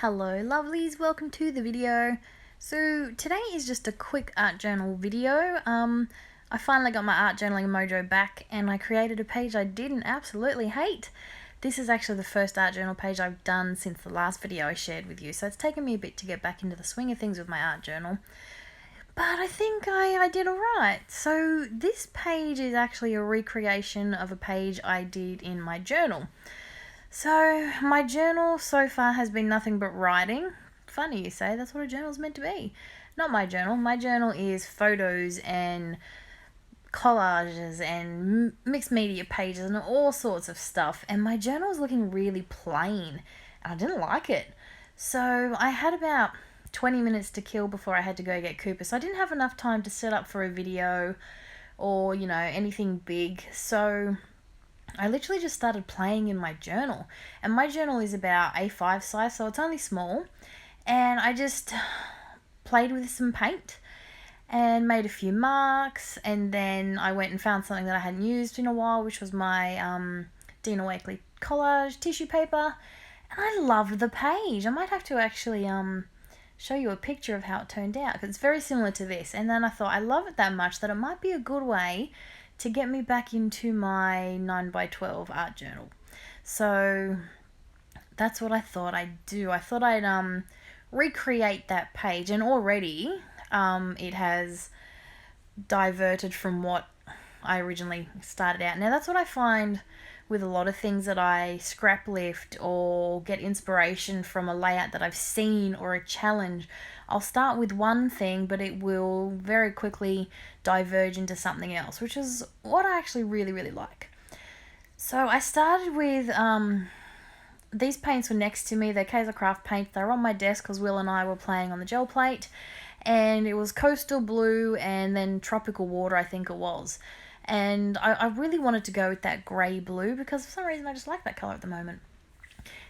Hello lovelies, welcome to the video. So today is just a quick art journal video. I finally got my art journaling mojo back and I created a page I didn't absolutely hate. This is actually the first art journal page I've done since the last video I shared with you, so it's taken me a bit to get back into the swing of things with my art journal. But I think I did alright. So this page is actually a recreation of a page I did in my journal. So my journal so far has been nothing but writing. Funny you say, that's what a journal's meant to be. Not my journal. My journal is photos and collages and mixed media pages and all sorts of stuff. And my journal is looking really plain. And I didn't like it. So I had about 20 minutes to kill before I had to go get Cooper. So I didn't have enough time to set up for a video or, anything big. So I literally just started playing in my journal. And my journal is about A5 size, so it's only small. And I just played with some paint and made a few marks. And then I went and found something that I hadn't used in a while, which was my Dina Wakely collage tissue paper. And I loved the page. I might have to actually show you a picture of how it turned out, because it's very similar to this. And then I thought I love it that much that it might be a good way to get me back into my 9x12 art journal. So that's what I thought I'd do. I thought I'd recreate that page, and already it has diverted from what I originally started out. Now that's what I find with a lot of things that I scrap lift or get inspiration from a layout that I've seen or a challenge. I'll start with one thing, but it will very quickly diverge into something else, which is what I actually really, really like. So I started with, these paints were next to me. They're Kaiser Craft paints. They were on my desk because Will and I were playing on the gel plate. And it was Coastal Blue and then Tropical Water, I think it was. And I really wanted to go with that grey blue because for some reason I just like that colour at the moment.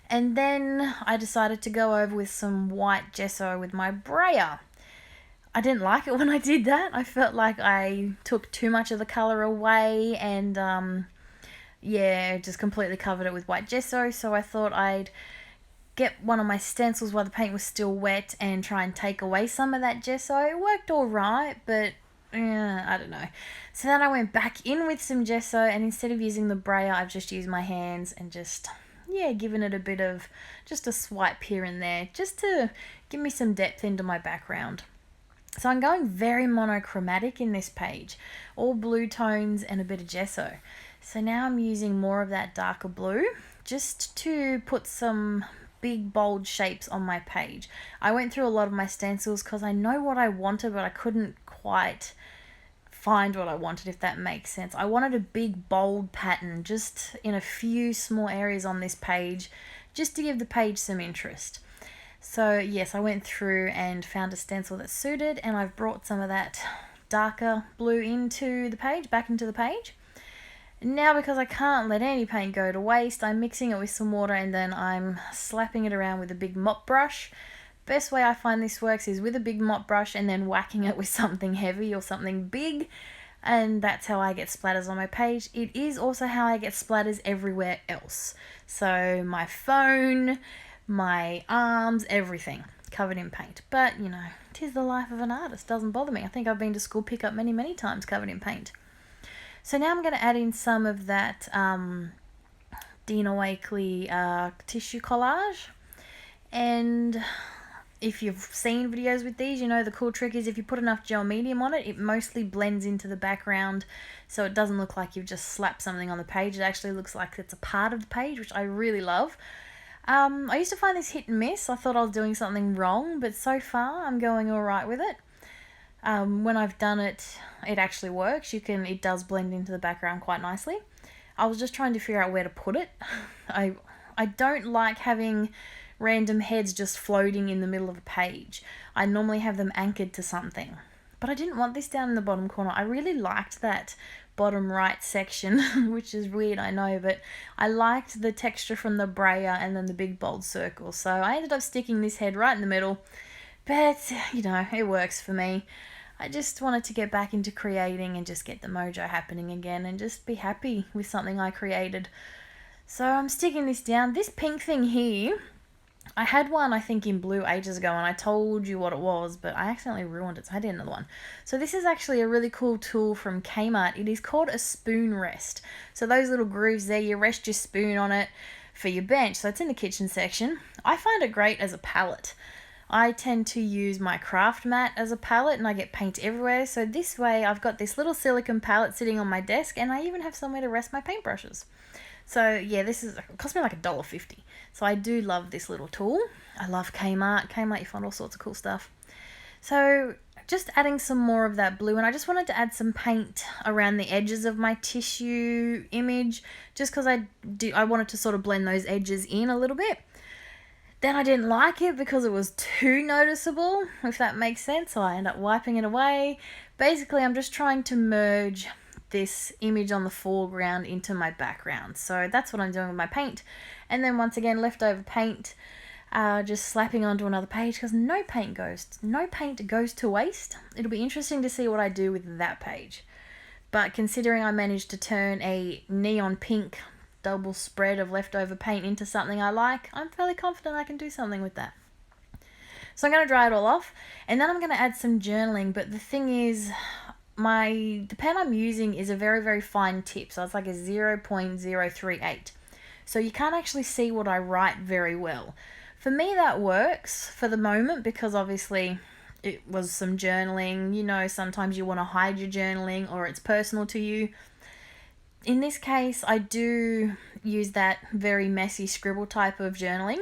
And then I decided to go over with some white gesso with my brayer. I didn't like it when I did that. I felt like I took too much of the colour away and just completely covered it with white gesso. So I thought I'd get one of my stencils while the paint was still wet and try and take away some of that gesso. It worked alright, but I don't know. So then I went back in with some gesso, and instead of using the brayer, I've just used my hands and just, given it a bit of just a swipe here and there, just to give me some depth into my background. So I'm going very monochromatic in this page, all blue tones and a bit of gesso. So now I'm using more of that darker blue just to put some big bold shapes on my page. I went through a lot of my stencils because I know what I wanted, but I couldn't quite find what I wanted, if that makes sense. I wanted a big bold pattern just in a few small areas on this page, just to give the page some interest. So yes, I went through and found a stencil that suited, and I've brought some of that darker blue into the page, back into the page. Now, because I can't let any paint go to waste, I'm mixing it with some water and then I'm slapping it around with a big mop brush. Best way I find this works is with a big mop brush and then whacking it with something heavy or something big, and that's how I get splatters on my page. It is also how I get splatters everywhere else. So my phone, my arms, everything covered in paint. But, 'tis the life of an artist, doesn't bother me. I think I've been to school pickup many, many times covered in paint. So now I'm going to add in some of that Dina Wakely tissue collage. And if you've seen videos with these, the cool trick is if you put enough gel medium on it, it mostly blends into the background, so it doesn't look like you've just slapped something on the page. It actually looks like it's a part of the page, which I really love. I used to find this hit and miss. I thought I was doing something wrong, but so far I'm going alright with it. When I've done it, it actually works. It does blend into the background quite nicely. I was just trying to figure out where to put it. I don't like having random heads just floating in the middle of a page. I normally have them anchored to something. But I didn't want this down in the bottom corner. I really liked that bottom right section, which is weird, I know, but I liked the texture from the brayer and then the big bold circle. So I ended up sticking this head right in the middle. But, it works for me. I just wanted to get back into creating and just get the mojo happening again and just be happy with something I created. So I'm sticking this down. This pink thing here I had one, I think, in blue ages ago, and I told you what it was, but I accidentally ruined it, so I did another one. So this is actually a really cool tool from Kmart. It is called a spoon rest. So those little grooves there, you rest your spoon on it for your bench. So it's in the kitchen section. I find it great as a palette. I tend to use my craft mat as a palette, and I get paint everywhere. So this way I've got this little silicone palette sitting on my desk, and I even have somewhere to rest my paintbrushes. So yeah, it cost me like $1.50. So I do love this little tool. I love Kmart. Kmart, you find all sorts of cool stuff. So just adding some more of that blue, and I just wanted to add some paint around the edges of my tissue image, just because I wanted to sort of blend those edges in a little bit. Then I didn't like it because it was too noticeable, if that makes sense, so I ended up wiping it away. Basically, I'm just trying to merge this image on the foreground into my background. So that's what I'm doing with my paint. And then once again, leftover paint, just slapping onto another page, because no paint goes to waste. It'll be interesting to see what I do with that page. But considering I managed to turn a neon pink double spread of leftover paint into something I like, I'm fairly confident I can do something with that. So I'm going to dry it all off, and then I'm going to add some journaling. But the thing is, the pen I'm using is a very, very fine tip, so it's like a 0.038. So you can't actually see what I write very well. For me, that works for the moment, because obviously it was some journaling. You know, sometimes you want to hide your journaling, or it's personal to you. In this case, I do use that very messy scribble type of journaling,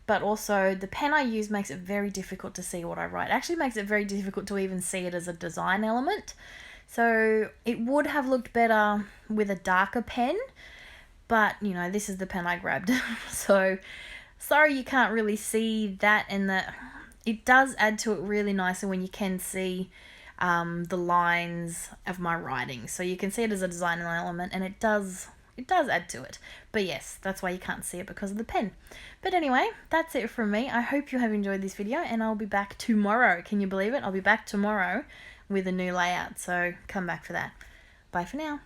but also the pen I use makes it very difficult to see what I write. It actually makes it very difficult to even see it as a design element. So it would have looked better with a darker pen, but you know, this is the pen I grabbed. So sorry you can't really see that, and that it does add to it really nicely when you can see the lines of my writing. So you can see it as a design element, and it does add to it. But yes, that's why you can't see it, because of the pen. But anyway, that's it from me. I hope you have enjoyed this video, and I'll be back tomorrow. Can you believe it? I'll be back tomorrow with a new layout, so come back for that. Bye for now.